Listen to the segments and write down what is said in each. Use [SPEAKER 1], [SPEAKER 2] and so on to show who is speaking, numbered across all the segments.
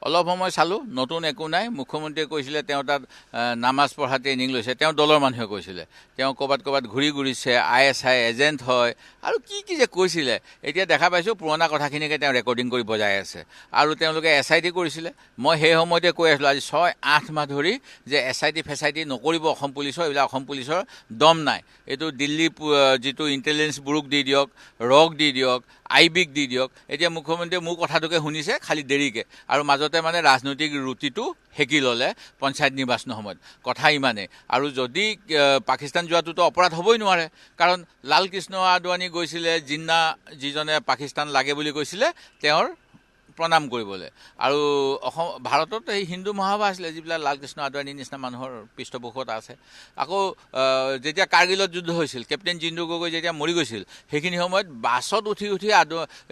[SPEAKER 1] অলপ সময় চালোঁ নতুন একো নাই মুখ্যমন্ত্ৰীয়ে কৈছিলে তেওঁ তাত নামাজ পঢ়া ট্ৰেইনিং লৈছে তেওঁ দলৰ মানুহে কৈছিলে তেওঁ ক'ৰবাত ঘূৰি ঘূৰিছে ISI এজেণ্ট হয় আৰু কি যে কৈছিলে এতিয়া দেখা পাইছোঁ পুৰণা কথাখিনিকে তেওঁ ৰেকৰ্ডিং কৰি বজাই আছে আৰু তেওঁলোকে SIT কৰিছিলে মই সেই সময়তে কৈ আছিলোঁ আজি 6-8 মাহ ধৰি যে SIT ফেচাইটি নকৰিব অসম পুলিচৰ এইবিলাক অসম পুলিচৰ দম নাই এইটো দিল্লী যিটো ইণ্টেলিজেঞ্চ ব্যুৰোক দি দিয়ক ৰক দি দিয়ক IBক দি দিয়ক এতিয়া মুখ্যমন্ত্ৰীয়ে মোৰ কথাটোকে শুনিছে খালি দেৰিকৈ আৰু মাজতে মানে ৰাজনৈতিক ৰুটিটো হেকি ল'লে পঞ্চায়ত নিৰ্বাচনৰ সময়ত কথা ইমানেই আৰু যদি পাকিস্তান যোৱাটোতো অপৰাধ হ'বই নোৱাৰে কাৰণ লালকৃষ্ণ আদৱানী গৈছিলে জিন্না যিজনে পাকিস্তান লাগে বুলি কৈছিলে তেওঁৰ প্ৰণাম কৰিবলৈ আৰু অসম ভাৰতত এই হিন্দু মহাসভা আছিলে যিবিলাক লালকৃষ্ণ আদৱানীৰ নিচিনা মানুহৰ পৃষ্ঠপোষকতা আছে আকৌ যেতিয়া কাৰ্গিলত যুদ্ধ হৈছিল কেপ্টেইন জিন্দু গগৈ যেতিয়া মৰি গৈছিল সেইখিনি সময়ত বাছত উঠি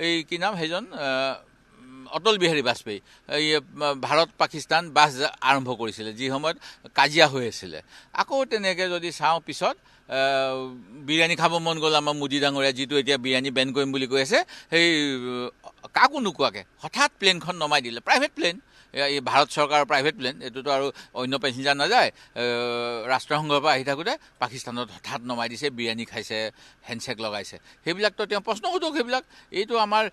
[SPEAKER 1] এই কি নাম সেইজন অটল বিহাৰী বাজপেয়ী এই ভাৰত পাকিস্তান বাছ আৰম্ভ কৰিছিলে যি সময়ত কাজিয়া হৈ আছিলে আকৌ তেনেকৈ যদি চাওঁ পিছত বিৰিয়ানী খাব মন গ'ল আমাৰ মোদী ডাঙৰীয়া যিটো এতিয়া বিৰিয়ানী বেন কৰিম বুলি কৈ আছে সেই কাকো নোকোৱাকৈ হঠাৎ প্লেনখন নমাই দিলে প্ৰাইভেট প্লেন এই ভাৰত চৰকাৰৰ প্ৰাইভেট প্লেন এইটোতো আৰু অন্য পেচেঞ্জাৰ নাযায় ৰাষ্ট্ৰসংঘৰ পৰা আহি থাকোঁতে পাকিস্তানত হঠাৎ নমাই দিছে বিৰিয়ানী খাইছে হেণ্ডশ্বেক লগাইছে সেইবিলাকতো তেওঁ প্ৰশ্ন সোধক সেইবিলাক এইটো আমাৰ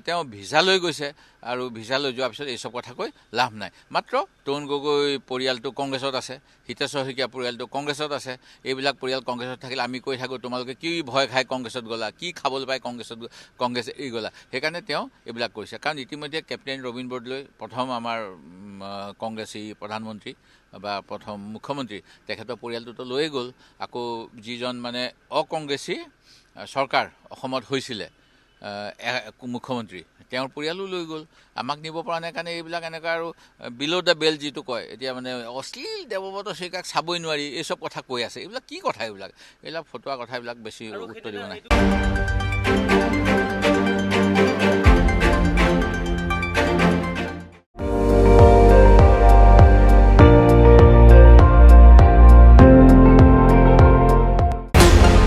[SPEAKER 1] তেওঁ ভিছা লৈ গৈছে আৰু ভিছা লৈ যোৱাৰ পিছত এইচব কথা কৈ লাভ নাই মাত্ৰ তৰুণ গগৈ পৰিয়ালটো কংগ্ৰেছত আছে হিতেশ্বৰ শইকীয়া পৰিয়ালটো কংগ্ৰেছত আছে এইবিলাক পৰিয়াল কংগ্ৰেছত থাকিলে আমি কৈ থাকোঁ তোমালোকে কি ভয় খাই কংগ্ৰেছত গ'লা কি খাবলৈ পাই কংগ্ৰেছ এৰি গ'লা সেইকাৰণে তেওঁ এইবিলাক কৰিছে কাৰণ ইতিমধ্যে কেপ্টেইন ৰবীন বৰদলৈ প্ৰথম আমাৰ কংগ্ৰেছী প্ৰধানমন্ত্ৰী বা প্ৰথম মুখ্যমন্ত্ৰী তেখেতৰ পৰিয়ালটোতো লৈয়ে গ'ল আকৌ যিজন মানে অকংগ্ৰেছী চৰকাৰ অসমত হৈছিলে মুখ্যমন্ত্ৰী তেওঁৰ পৰিয়ালো লৈ গ'ল আমাক নিব পৰা নাই কাৰণে এইবিলাক এনেকুৱা আৰু বিল' দ্য বেল যিটো কয় এতিয়া মানে অশ্লীল দেৱব্ৰত শইকীয়াক চাবই নোৱাৰি এইচব কথা কৈ আছে এইবিলাক কি কথা এইবিলাক ফটোৱা কথা এইবিলাক বেছি উত্তৰ দিব নাই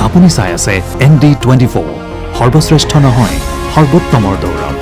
[SPEAKER 2] আপুনি চাই আছে ND24 সৰ্বশ্ৰেষ্ঠ নহয় সৰ্বোত্তমৰ দৌৰ